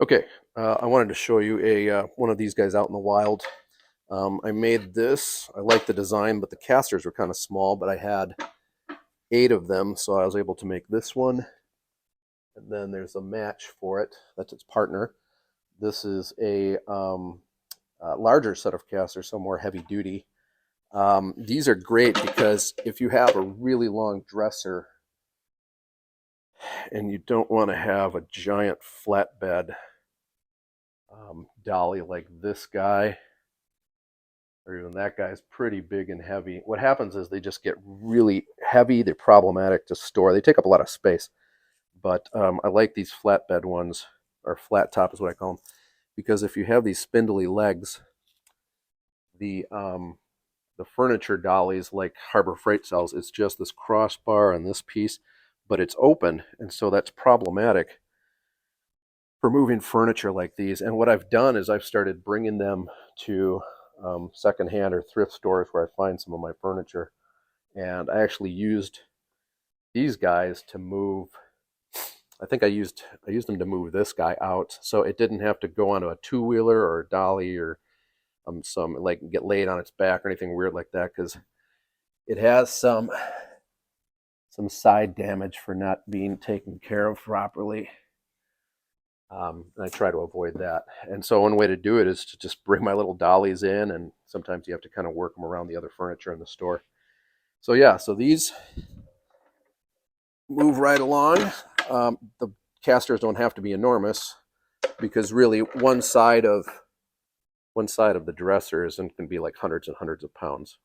Okay, I wanted to show you a one of these guys out in the wild. I made this. I like the design, but the casters were kind of small, but I had 8 of them, so I was able to make this one. And then there's a match for it. That's its partner. This is a larger set of casters, so more heavy duty. These are great because if you have a really long dresser and you don't want to have a giant flatbed dolly like this guy, or even that guy's pretty big and heavy. What happens is they just get really heavy. They're problematic to store. They take up a lot of space. But I like these flatbed ones, or flat top is what I call them, because if you have these spindly legs, the furniture dollies like Harbor Freight sells, it's just this crossbar and this piece, but it's open, and so that's problematic for moving furniture like these. And what I've done is I've started bringing them to secondhand or thrift stores where I find some of my furniture. And I actually used these guys to move. I think I used them to move this guy out, so it didn't have to go onto a 2-wheeler or a dolly or some like get laid on its back or anything weird like that, because it has some side damage for not being taken care of properly. And I try to avoid that. And so one way to do it is to just bring my little dollies in, and sometimes you have to kind of work them around the other furniture in the store. So yeah, so these move right along. The casters don't have to be enormous because really one side of the dresser is going to be like hundreds and hundreds of pounds.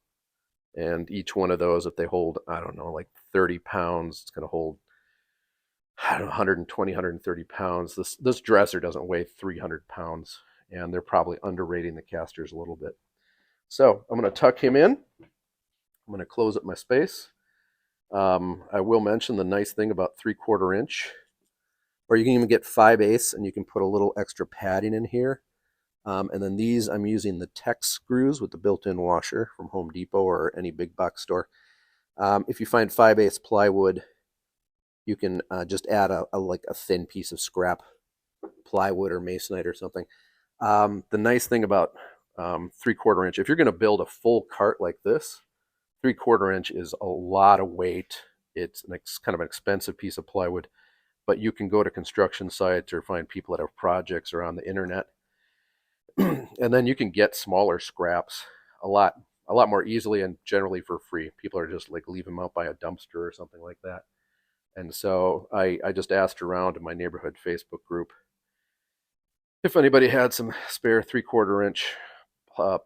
And each one of those, if they hold, I don't know, like 30 pounds, it's going to hold, I don't know, 120, 130 pounds. This dresser doesn't weigh 300 pounds, and they're probably underrating the casters a little bit. So I'm going to tuck him in. I'm going to close up my space. I will mention the nice thing about 3/4 inch, or you can even get 5/8, and you can put a little extra padding in here. And then these, I'm using the Tex screws with the built-in washer from Home Depot or any big box store. If you find 5/8 plywood, you can just add like a thin piece of scrap plywood or masonite or something. The nice thing about 3/4 inch, if you're going to build a full cart like this, 3/4 inch is a lot of weight. It's kind of an expensive piece of plywood, but you can go to construction sites or find people that have projects or on the internet, and then you can get smaller scraps a lot more easily and generally for free. People are just like leave them out by a dumpster or something like that. And so I just asked around in my neighborhood Facebook group if anybody had some spare 3/4 inch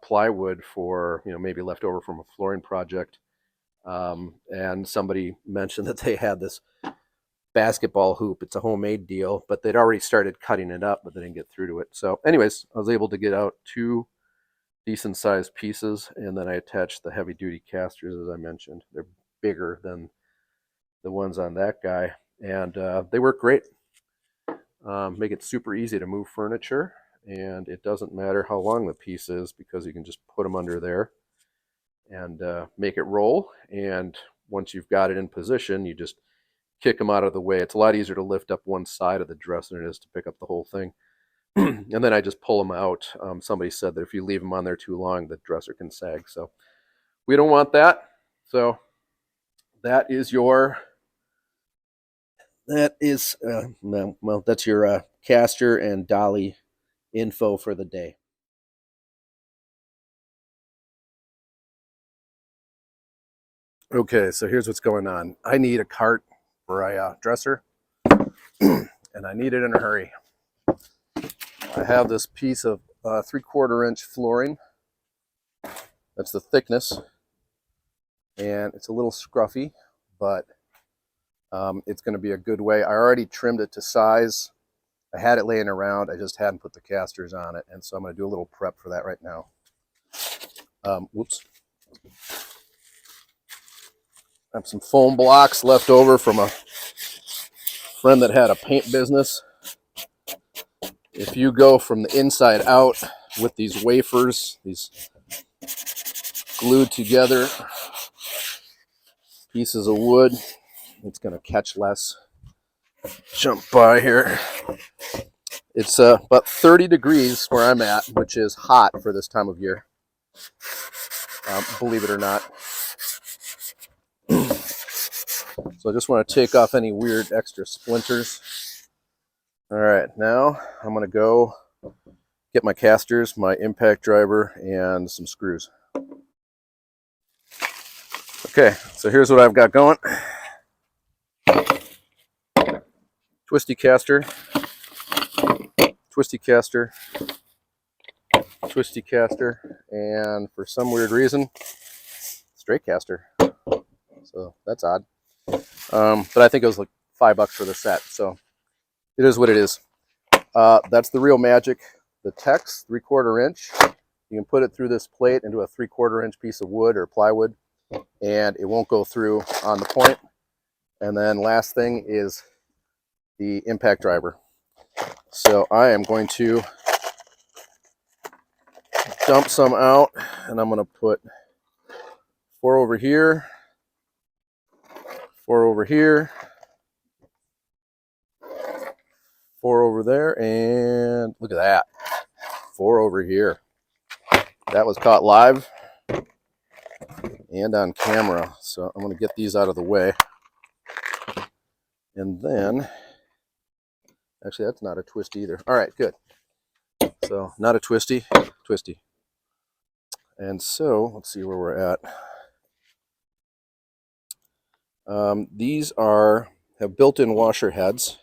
plywood for, maybe left over from a flooring project. And somebody mentioned that they had this basketball hoop. It's a homemade deal, but they'd already started cutting it up, but they didn't get through to it. So anyways, I was able to get out 2 decent sized pieces, and then I attached the heavy duty casters, as I mentioned. They're bigger than the ones on that guy, and they work great. Make it super easy to move furniture, and it doesn't matter how long the piece is because you can just put them under there and make it roll. And once you've got it in position, you just kick them out of the way. It's a lot easier to lift up one side of the dress than it is to pick up the whole thing. And then I just pull them out. Somebody said that if you leave them on there too long, the dresser can sag. So we don't want that. So that is your that's your caster and dolly info for the day. Okay, so here's what's going on. I need a cart for a dresser, and I need it in a hurry. I have this piece of 3/4 inch flooring. That's the thickness, and it's a little scruffy, but it's going to be a good way. I already trimmed it to size. I had it laying around. I just hadn't put the casters on it, and so I'm going to do a little prep for that right now. Whoops. I have some foam blocks left over from a friend that had a paint business. If you go from the inside out with these wafers, these glued together pieces of wood, it's going to catch less. Jump by here. It's about 30 degrees where I'm at, which is hot for this time of year, believe it or not. So I just want to take off any weird extra splinters. All right, now I'm going to go get my casters, my impact driver, and some screws. Okay, so here's what I've got going. Twisty caster, twisty caster, twisty caster, and for some weird reason, straight caster. So that's odd. But I think it was like $5 for the set, so it is what it is. That's the real magic. The Tex 3/4 inch. You can put it through this plate into a 3/4 inch piece of wood or plywood, and it won't go through on the point. And then last thing is the impact driver. So I am going to dump some out, and I'm going to put 4 over here, 4 over here, 4 over there, and look at that, 4 over here. That was caught live and on camera. So I'm going to get these out of the way. And then, actually that's not a twist either. All right, good. So not a twisty, twisty. And so let's see where we're at. These have built-in washer heads.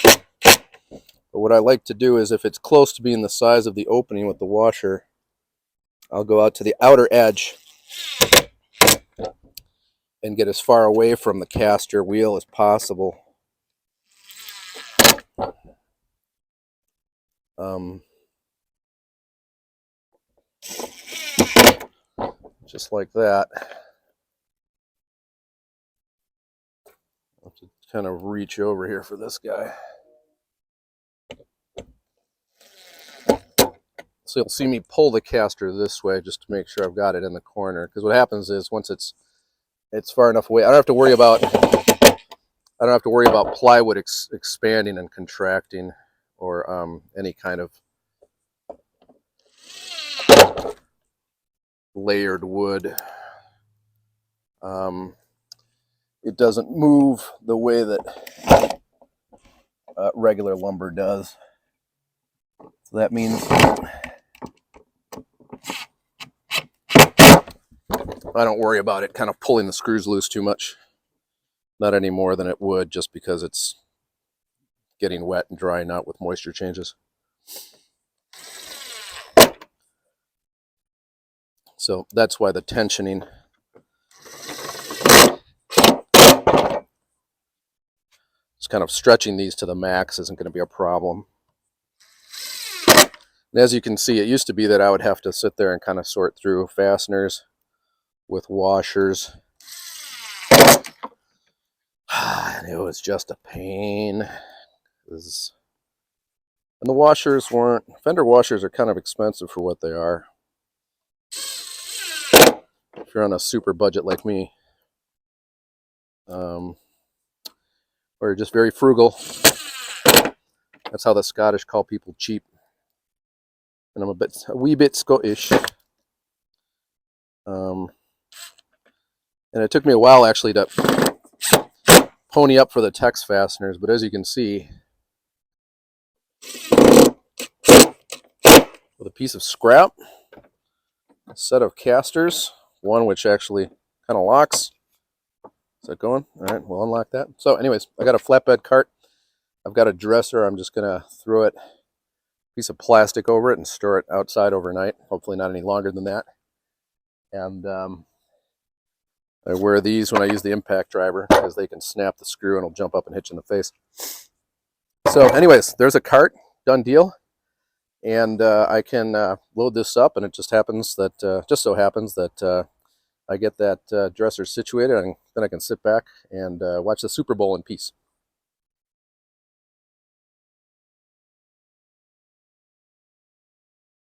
But what I like to do is if it's close to being the size of the opening with the washer, I'll go out to the outer edge and get as far away from the caster wheel as possible. Just like that. I'll have to kind of reach over here for this guy. So you'll see me pull the caster this way just to make sure I've got it in the corner. Because what happens is once it's far enough away, I don't have to worry about plywood expanding and contracting or any kind of layered wood. It doesn't move the way that regular lumber does. So that means I don't worry about it kind of pulling the screws loose too much. Not any more than it would just because it's getting wet and drying out with moisture changes. So that's why the tensioning is kind of stretching these to the max isn't going to be a problem. And as you can see, it used to be that I would have to sit there and kind of sort through fasteners with washers. And it was just a pain. And the washers weren't, fender washers are kind of expensive for what they are. If you're on a super budget like me, or you're just very frugal. That's how the Scottish call people cheap. And I'm a wee bit Scottish. And it took me a while actually to pony up for the Tex fasteners, but as you can see, with a piece of scrap, a set of casters, one which actually kind of locks. Is that going? All right, we'll unlock that. So anyways, I got a flatbed cart. I've got a dresser. I'm just going to throw a piece of plastic over it and store it outside overnight. Hopefully not any longer than that. And I wear these when I use the impact driver because they can snap the screw and it'll jump up and hit you in the face. So anyways, there's a cart. Done deal. And I can load this up, and it just happens that, just so happens that I get that dresser situated, and then I can sit back and watch the Super Bowl in peace.